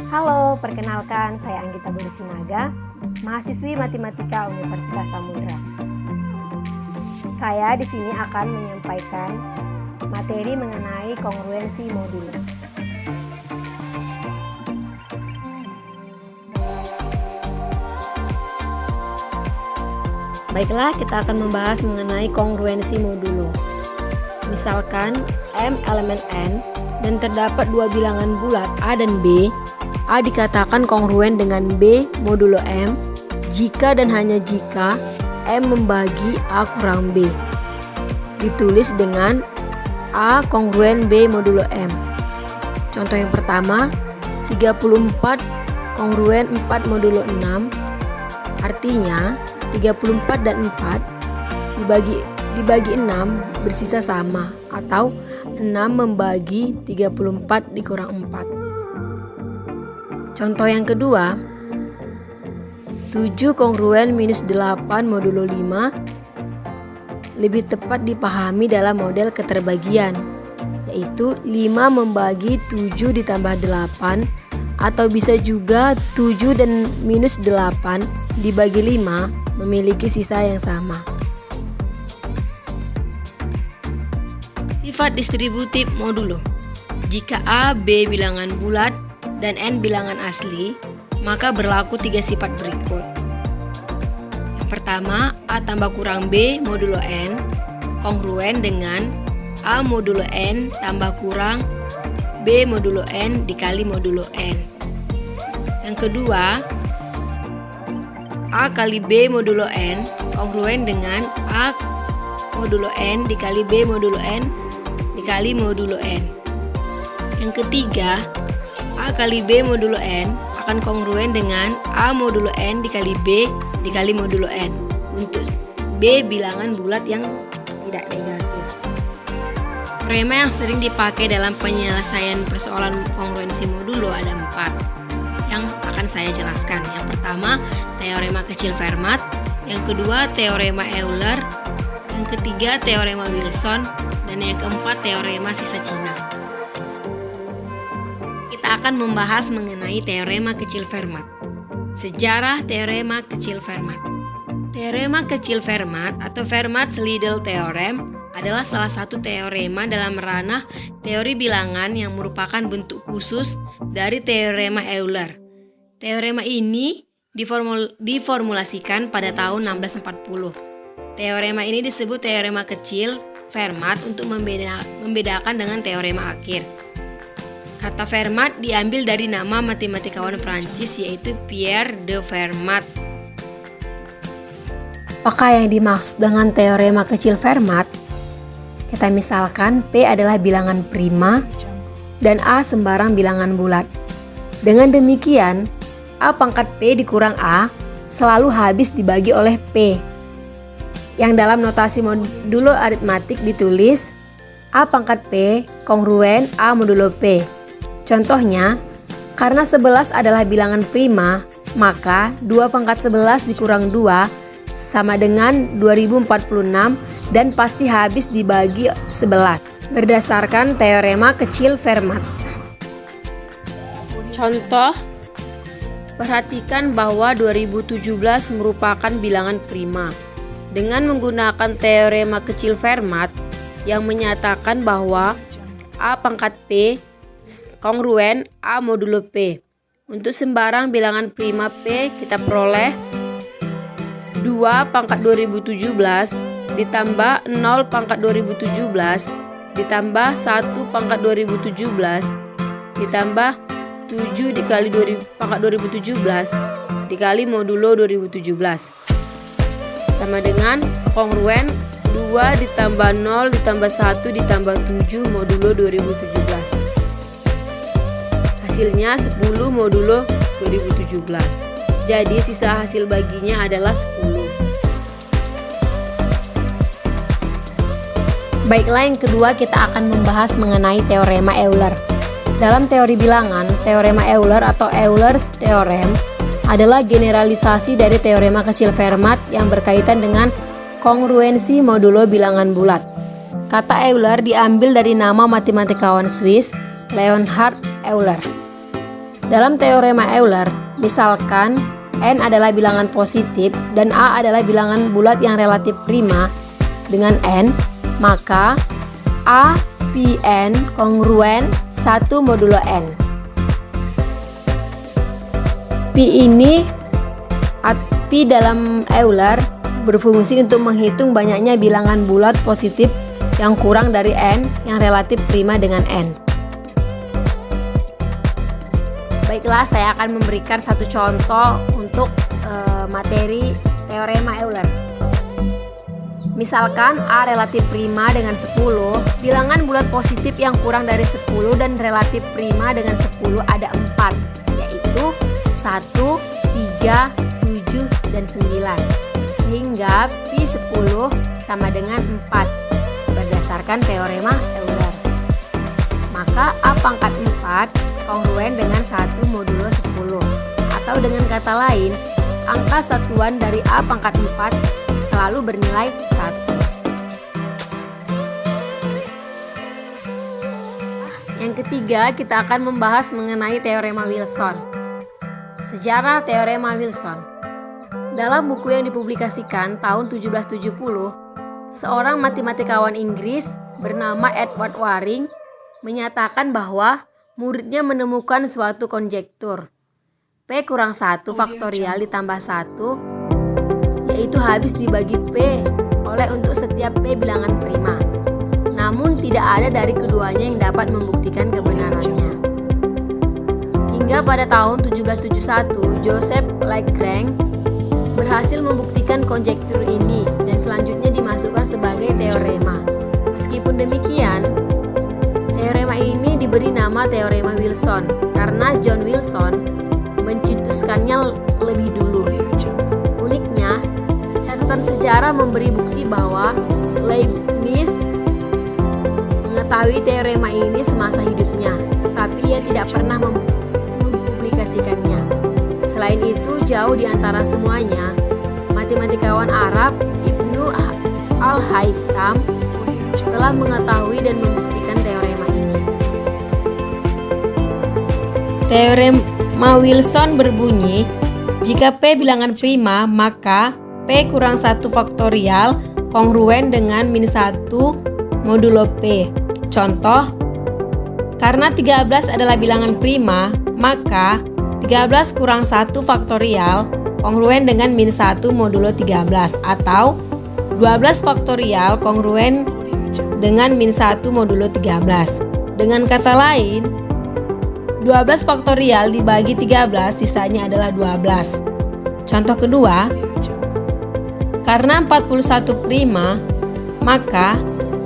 Halo, perkenalkan saya Anggita Budi Sinaga, mahasiswi Matematika Universitas Samudra. Saya di sini akan menyampaikan materi mengenai kongruensi modulo. Baiklah, kita akan membahas mengenai kongruensi modulo. Misalkan M elemen N dan terdapat dua bilangan bulat A dan B. A dikatakan kongruen dengan B modulo M jika dan hanya jika M membagi A kurang B. Ditulis dengan A kongruen B modulo M. Contoh yang pertama, 34 kongruen 4 modulo 6. Artinya 34 dan 4 dibagi 6 bersisa sama, atau 6 membagi 34 dikurang 4. Contoh yang kedua, 7 kongruen minus 8 modulo 5 lebih tepat dipahami dalam model keterbagian, yaitu 5 membagi 7 ditambah 8, atau bisa juga 7 dan minus 8 dibagi 5 memiliki sisa yang sama. Sifat distributif modulo. Jika A, B bilangan bulat dan N bilangan asli, maka berlaku 3 sifat berikut. Yang pertama, A tambah kurang B modulo N kongruen dengan A modulo N tambah kurang B modulo N dikali modulo N. Yang kedua, A kali B modulo N kongruen dengan A modulo N dikali B modulo N dikali modulo N. Yang ketiga, A kali B modulo N akan kongruen dengan A modulo N dikali B dikali modulo N untuk B bilangan bulat yang tidak negatif. Teorema yang sering dipakai dalam penyelesaian persoalan kongruensi modulo ada 4 yang akan saya jelaskan. Yang pertama, teorema kecil Fermat. Yang kedua, teorema Euler. Yang ketiga, teorema Wilson. Dan yang keempat, teorema sisa Cina. Kita akan membahas mengenai teorema kecil Fermat. Sejarah teorema kecil Fermat. Teorema kecil Fermat atau Fermat-Slidell Theorem adalah salah satu teorema dalam ranah teori bilangan yang merupakan bentuk khusus dari teorema Euler. Teorema ini diformulasikan pada tahun 1640. Teorema ini disebut teorema kecil Fermat untuk membedakan dengan teorema akhir. Kata Fermat diambil dari nama matematikawan Prancis yaitu Pierre de Fermat. Apakah yang dimaksud dengan teorema kecil Fermat? Kita misalkan P adalah bilangan prima dan A sembarang bilangan bulat. Dengan demikian, A pangkat P dikurang A selalu habis dibagi oleh P, yang dalam notasi modulo aritmatik ditulis A pangkat P kongruen A modulo P. Contohnya, karena 11 adalah bilangan prima, maka 2 pangkat 11 dikurang 2 sama dengan 2046 dan pasti habis dibagi 11 berdasarkan teorema kecil Fermat. Contoh, perhatikan bahwa 2017 merupakan bilangan prima. Dengan menggunakan teorema kecil Fermat yang menyatakan bahwa A pangkat P kongruen A modulo P. Untuk sembarang bilangan prima P kita peroleh 2 pangkat 2017 ditambah 0 pangkat 2017 ditambah 1 pangkat 2017 ditambah 7 dikali pangkat 2017 dikali modulo 2017 sama dengan kongruen 2 ditambah 0 ditambah 1 ditambah 7 modulo 2017. Hasilnya 10 modulo 2017. Jadi sisa hasil baginya adalah 10. Baiklah, yang kedua kita akan membahas mengenai teorema Euler. Dalam teori bilangan, teorema Euler atau Euler's Theorem adalah generalisasi dari teorema kecil Fermat yang berkaitan dengan kongruensi modulo bilangan bulat. Kata Euler diambil dari nama matematikawan Swiss Leonhard Euler. Dalam teorema Euler, misalkan N adalah bilangan positif dan A adalah bilangan bulat yang relatif prima dengan N, maka A Pn kongruen 1 modulo N. Pi dalam Euler berfungsi untuk menghitung banyaknya bilangan bulat positif yang kurang dari N yang relatif prima dengan N. Baiklah, saya akan memberikan satu contoh untuk materi teorema Euler. Misalkan A relatif prima dengan 10, bilangan bulat positif yang kurang dari 10 dan relatif prima dengan 10 ada 4, yaitu 1, 3, 7, dan 9. Sehingga Pi 10 sama dengan 4 berdasarkan teorema Euler. Maka A pangkat 4 kongruen dengan 1 modulo 10. Atau dengan kata lain, angka satuan dari A pangkat 4 selalu bernilai 1. Yang ketiga, kita akan membahas mengenai teorema Wilson. Sejarah teorema Wilson. Dalam buku yang dipublikasikan tahun 1770, seorang matematikawan Inggris bernama Edward Waring menyatakan bahwa muridnya menemukan suatu konjektur P kurang 1 faktorial ditambah 1, yaitu habis dibagi P oleh untuk setiap P bilangan prima. Namun tidak ada dari keduanya yang dapat membuktikan kebenarannya. Hingga pada tahun 1771, Joseph Lagrange berhasil membuktikan konjektur ini dan selanjutnya dimasukkan sebagai teorema. Meskipun demikian, teorema ini diberi nama teorema Wilson karena John Wilson mencetuskannya lebih dulu. Uniknya, catatan sejarah memberi bukti bahwa Leibniz mengetahui teorema ini semasa hidupnya, tetapi ia tidak pernah mempublikasikannya. Selain itu, jauh di antara semuanya, matematikawan Arab Ibnu al-Haytham telah mengetahui dan membuktikan teorema ini. Teorema Wilson berbunyi, jika P bilangan prima, maka P kurang 1 faktorial kongruen dengan min 1 modulo P. Contoh, karena 13 adalah bilangan prima, maka 13 kurang 1 faktorial kongruen dengan min 1 modulo 13, atau 12 faktorial kongruen dengan min 1 modulo 13. Dengan kata lain, 12 faktorial dibagi 13 sisanya adalah 12. Contoh kedua, karena 41 prima, maka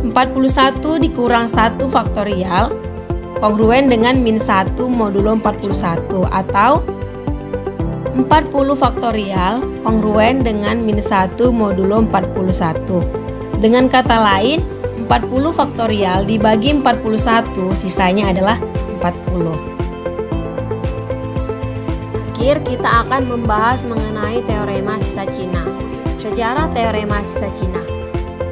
41 dikurang 1 faktorial kongruen dengan min 1 modulo 41, atau 40 faktorial kongruen dengan min 1 modulo 41. Dengan kata lain, 40 faktorial dibagi 41 sisanya adalah 40. Akhir, kita akan membahas mengenai teorema sisa Cina. Sejarah teorema sisa Cina.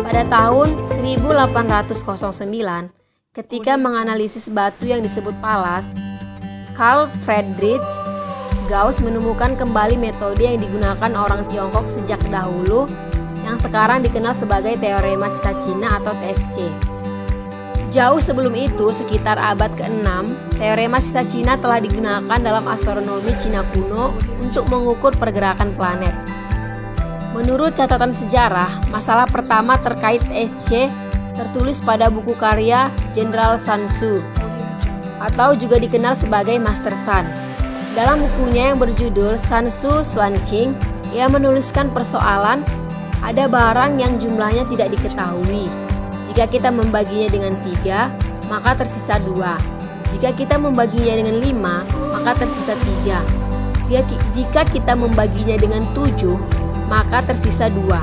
Pada tahun 1809, ketika menganalisis batu yang disebut palas, Carl Friedrich Gauss menemukan kembali metode yang digunakan orang Tiongkok sejak dahulu yang sekarang dikenal sebagai teorema sisa Cina atau TSC. Jauh sebelum itu, sekitar abad ke-6, teorema sisa Cina telah digunakan dalam astronomi Cina kuno untuk mengukur pergerakan planet. Menurut catatan sejarah, masalah pertama terkait TSC tertulis pada buku karya Jenderal Sun Tzu atau juga dikenal sebagai Master Sun. Dalam bukunya yang berjudul Sun Tzu Xuanqing, ia menuliskan persoalan ada barang yang jumlahnya tidak diketahui. Jika kita membaginya dengan 3, maka tersisa 2. Jika kita membaginya dengan 5, maka tersisa 3. Jika kita membaginya dengan 7, maka tersisa 2.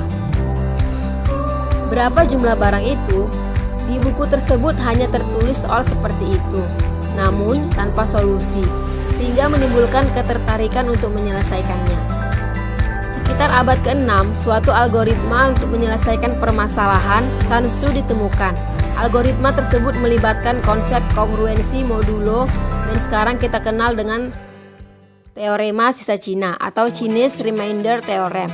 Berapa jumlah barang itu? Di buku tersebut hanya tertulis soal seperti itu, namun tanpa solusi, sehingga menimbulkan ketertarikan untuk menyelesaikannya. Sekitar abad ke-6, suatu algoritma untuk menyelesaikan permasalahan Sun Tzu ditemukan. Algoritma tersebut melibatkan konsep kongruensi modulo dan sekarang kita kenal dengan teorema sisa Cina atau Chinese Remainder Theorem.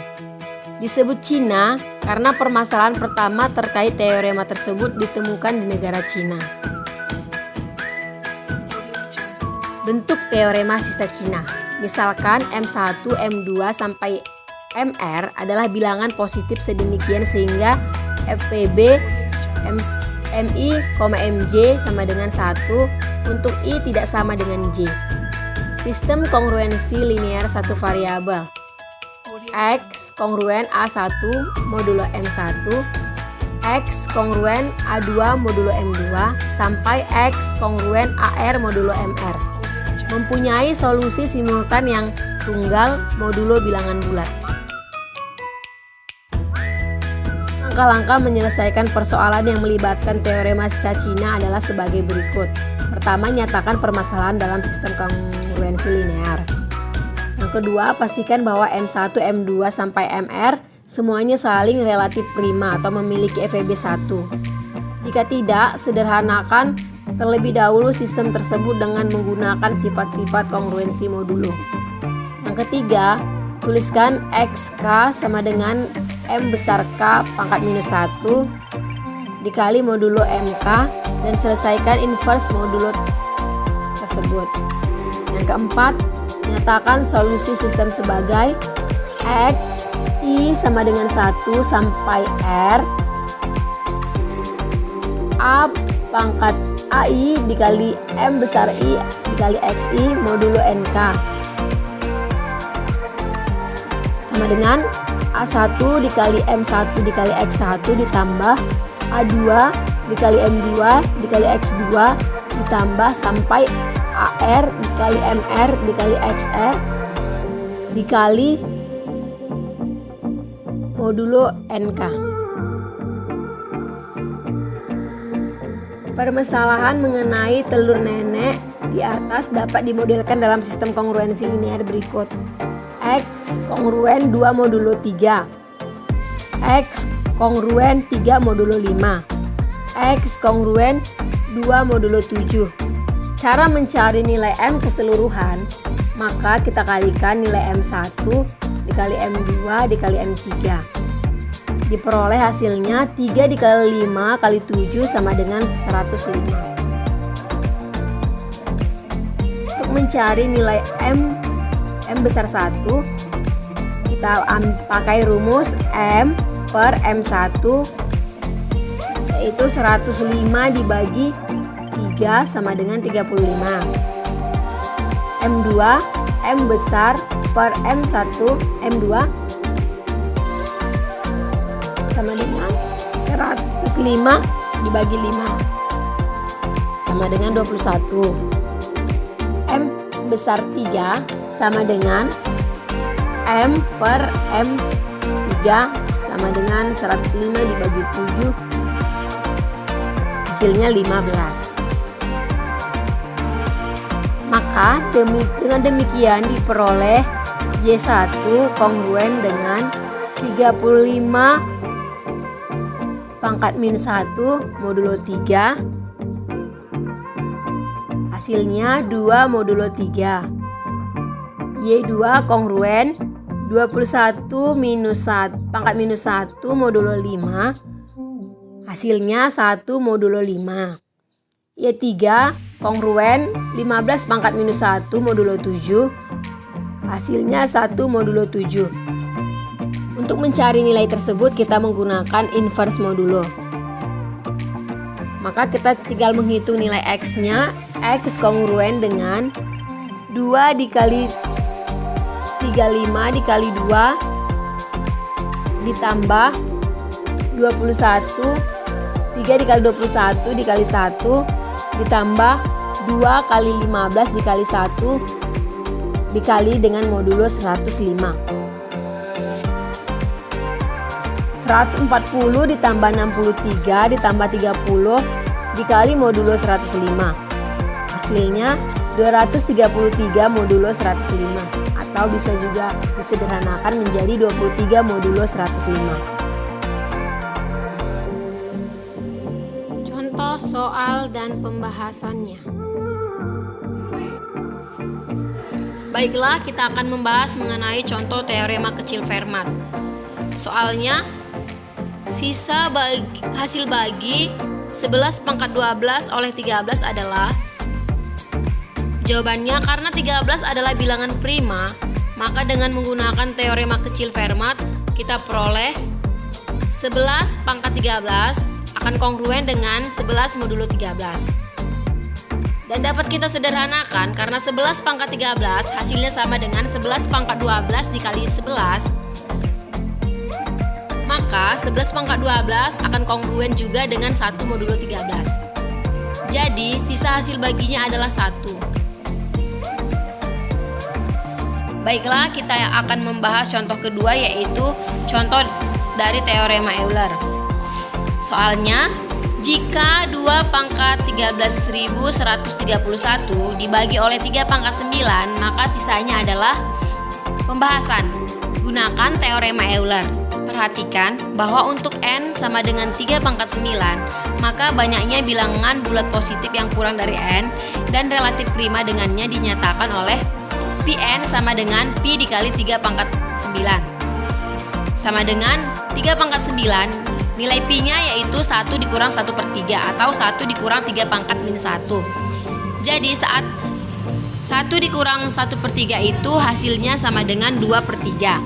Disebut Cina karena permasalahan pertama terkait teorema tersebut ditemukan di negara Cina. Bentuk teorema sisa Cina. Misalkan M1, M2 sampai MR adalah bilangan positif sedemikian sehingga FPB MI, MJ sama dengan 1 untuk I tidak sama dengan J. Sistem kongruensi linear satu variabel. X kongruen A1 modulo M1, X kongruen A2 modulo M2 sampai X kongruen AR modulo MR. Mempunyai solusi simultan yang tunggal modulo bilangan bulat. Langkah-langkah menyelesaikan persoalan yang melibatkan teorema sisa Cina adalah sebagai berikut. Pertama, nyatakan permasalahan dalam sistem kongruensi linear. Yang kedua, pastikan bahwa M1, M2 sampai MR semuanya saling relatif prima atau memiliki FEB 1. Jika tidak, sederhanakan terlebih dahulu sistem tersebut dengan menggunakan sifat-sifat kongruensi modulo. Yang ketiga, tuliskan XK sama dengan M besar K pangkat minus 1 dikali modulo MK dan selesaikan inverse modulo tersebut. Yang keempat, nyatakan solusi sistem sebagai X I sama dengan 1 sampai R A pangkat AI dikali M besar I dikali XI modulo NK sama dengan A1 dikali M1 dikali X1 ditambah A2 dikali M2 dikali X2 ditambah sampai AR dikali MR dikali XR dikali modulo NK. Permasalahan mengenai telur nenek di atas dapat dimodelkan dalam sistem kongruensi linear berikut. X kongruen 2 modulo 3, X kongruen 3 modulo 5, X kongruen 2 modulo 7. Cara mencari nilai M keseluruhan, maka kita kalikan nilai M1 dikali M2 dikali M3. Diperoleh hasilnya 3 dikali 5 kali 7 sama dengan 105. Untuk mencari nilai M besar 1, kita pakai rumus M per M1 yaitu 105 dibagi 3 sama dengan 35. M2 M besar per M1 M2 sama dengan 105 dibagi 5 sama dengan 21. M besar 3 sama dengan M per M3 sama dengan 105 dibagi 7 hasilnya 15. Maka dengan demikian diperoleh Y1 kongruen dengan 35 pangkat minus 1 modulo 3 hasilnya 2 modulo 3. Y2 kongruen 21 minus 1 pangkat minus 1 modulo 5 hasilnya 1 modulo 5. Y3 kongruen 15 pangkat minus 1 modulo 7 hasilnya 1 modulo 7. Untuk mencari nilai tersebut kita menggunakan inverse modulo. Maka kita tinggal menghitung nilai X-nya. X kongruen dengan 2 dikali 35 dikali 2 ditambah 21 3 dikali 21 dikali 1 ditambah 2 kali 15 dikali 1 dikali dengan modulo 105. 140 ditambah 63 ditambah 30 dikali modulo 105. Hasilnya 233 modulo 105 atau bisa juga disederhanakan menjadi 23 modulo 105. Contoh soal dan pembahasannya. Baiklah, kita akan membahas mengenai contoh teorema kecil Fermat. Soalnya, hasil bagi 11 pangkat 12 oleh 13 adalah, jawabannya karena 13 adalah bilangan prima, maka dengan menggunakan teorema kecil Fermat, kita peroleh 11 pangkat 13 akan kongruen dengan 11 modulo 13. Dan dapat kita sederhanakan karena 11 pangkat 13 hasilnya sama dengan 11 pangkat 12 dikali 11. Maka 11 pangkat 12 akan kongruen juga dengan 1 modulo 13. Jadi sisa hasil baginya adalah 1. Baiklah, kita akan membahas contoh kedua, yaitu contoh dari teorema Euler. Soalnya, jika 2 pangkat 13.131 dibagi oleh 3 pangkat 9, maka sisanya adalah pembahasan. Gunakan teorema Euler. Perhatikan bahwa untuk n sama dengan 3 pangkat 9, maka banyaknya bilangan bulat positif yang kurang dari n dan relatif prima dengannya dinyatakan oleh Pn sama dengan Pi dikali 3 pangkat 9. Sama dengan 3 pangkat 9, nilai Pi-nya yaitu 1 dikurang 1/3 atau 1 dikurang 3 pangkat min 1. Jadi saat 1 dikurang 1/3 itu hasilnya sama dengan 2/3.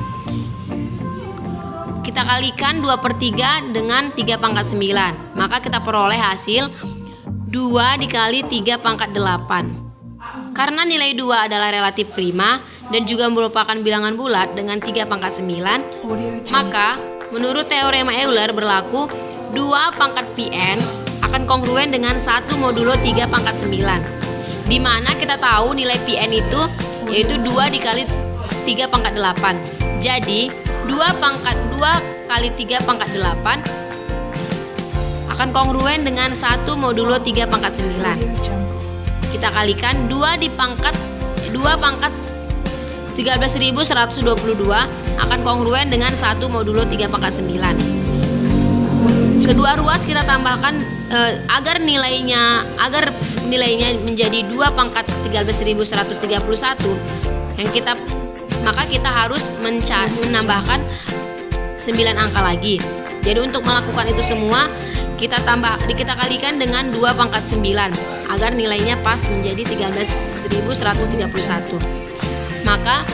Kita kalikan 2/3 dengan 3 pangkat 9, maka kita peroleh hasil 2 dikali 3 pangkat 8. Karena nilai 2 adalah relatif prima dan juga merupakan bilangan bulat dengan 3 pangkat 9, maka menurut teorema Euler berlaku 2 pangkat Pn akan kongruen dengan 1 modulo 3 pangkat 9, di mana kita tahu nilai Pn itu yaitu 2 dikali 3 pangkat 8. Jadi 2 kali 3 pangkat 8 akan kongruen dengan 1 modulo 3 pangkat 9. Kita kalikan 2 pangkat 13.122 akan kongruen dengan 1 modulo 3 pangkat 9. Kedua ruas kita tambahkan agar nilainya menjadi 2 pangkat 13.131 maka kita harus menambahkan 9 angka lagi. Jadi untuk melakukan itu semua kita kalikan dengan 2 pangkat 9 agar nilainya pas menjadi 13.131. Maka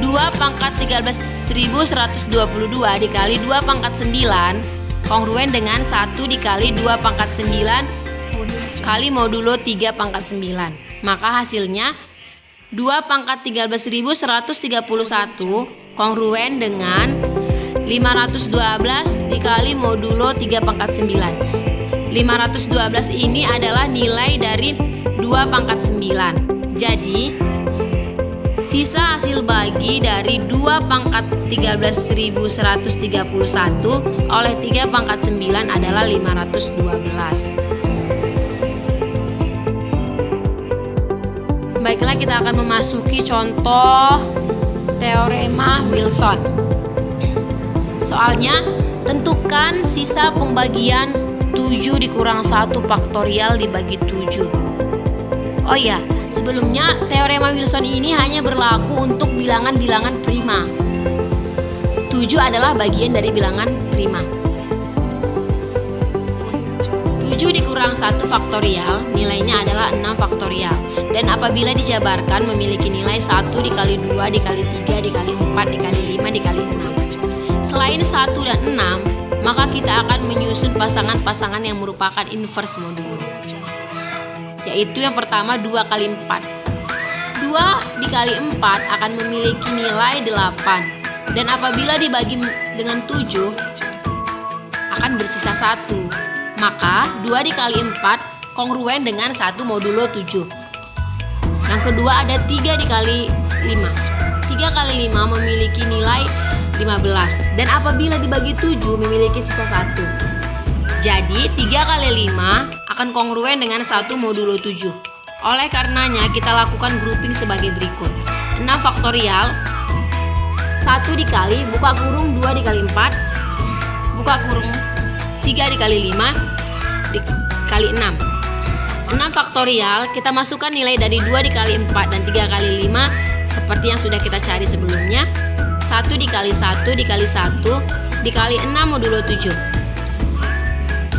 2 pangkat 13.122 dikali 2 pangkat 9 kongruen dengan 1 dikali 2 pangkat 9 kali modulo 3 pangkat 9. Maka hasilnya 2 pangkat 13.131 kongruen dengan 512 dikali modulo 3 pangkat 9. 512 ini adalah nilai dari 2 pangkat 9. Jadi sisa hasil bagi dari 2 pangkat 13.131 oleh 3 pangkat 9 adalah 512. Baiklah, kita akan memasuki contoh teorema Wilson. Soalnya, tentukan sisa pembagian 7 dikurang 1 faktorial dibagi 7. Oh ya, sebelumnya teorema Wilson ini hanya berlaku untuk bilangan-bilangan prima. 7 adalah bagian dari bilangan prima. 7 dikurang 1 faktorial nilainya adalah 6 faktorial. Dan apabila dijabarkan memiliki nilai 1 dikali 2 dikali 3 dikali 4 dikali 5 dikali 6. Selain 1 dan 6, maka kita akan menyusun pasangan-pasangan yang merupakan inverse modulo. Yaitu yang pertama 2 kali 4. 2 dikali 4 akan memiliki nilai 8. Dan apabila dibagi dengan 7 akan bersisa 1. Maka 2 dikali 4 kongruen dengan 1 modulo 7. Yang kedua ada 3 dikali 5. 3 kali 5 memiliki nilai 15. Dan apabila dibagi 7 memiliki sisa 1. Jadi 3 kali 5 akan kongruen dengan 1 modulo 7. Oleh karenanya kita lakukan grouping sebagai berikut. 6 faktorial 1 dikali buka kurung 2 dikali 4 buka kurung 3 dikali 5 dikali 6. 6 faktorial kita masukkan nilai dari 2 dikali 4 dan 3 kali 5 seperti yang sudah kita cari sebelumnya. 1 dikali 1 dikali 1 dikali 6 modulo 7.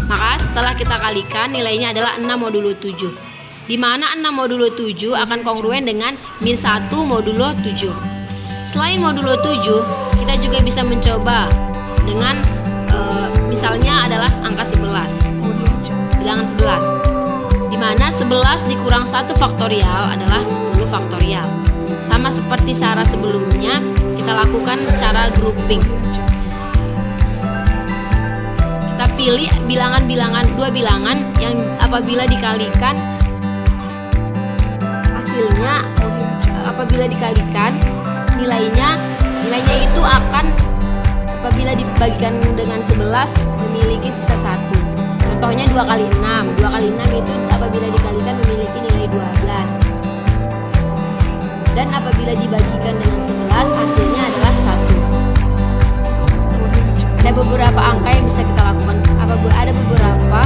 Maka setelah kita kalikan, nilainya adalah 6 modulo 7, di mana 6 modulo 7 akan kongruen dengan min 1 modulo 7. Selain modulo 7, kita juga bisa mencoba dengan misalnya adalah angka 11, bilangan 11, di mana 11 dikurang 1 faktorial adalah 10 faktorial. Sama seperti cara sebelumnya, kita lakukan cara grouping. Kita pilih dua bilangan yang apabila dikalikan hasilnya, apabila dikalikan nilainya itu akan, apabila dibagikan dengan 11 memiliki sisa 1. Contohnya 2 kali 6. 2 kali 6 itu apabila dikalikan memiliki nilai 12. Dan apabila dibagikan dengan 11 hasilnya adalah 1. Ada beberapa angka yang bisa kita lakukan. Ada beberapa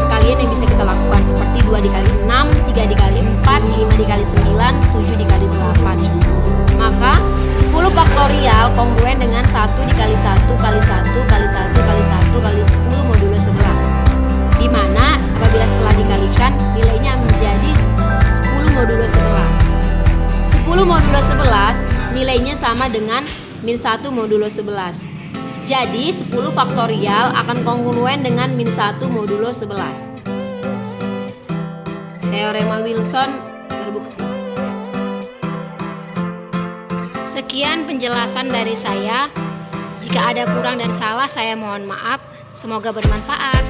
kalian yang bisa kita lakukan, seperti 2 dikali 6, 3 dikali 4, 5 dikali 9, 7 dikali 8. Maka 10 faktorial kongruen dengan 1 dikali 1 kali 1 kali 1 kali 1 kali 10 modulo 11, di mana apabila setelah dikalikan nilainya menjadi 10 modulo 11. 10 modulo 11 nilainya sama dengan min 1 modulo 11. Jadi 10 faktorial akan kongruen dengan min 1 modulo 11. Teorema Wilson terbukti. Sekian penjelasan dari saya. Jika ada kurang dan salah, saya mohon maaf. Semoga bermanfaat.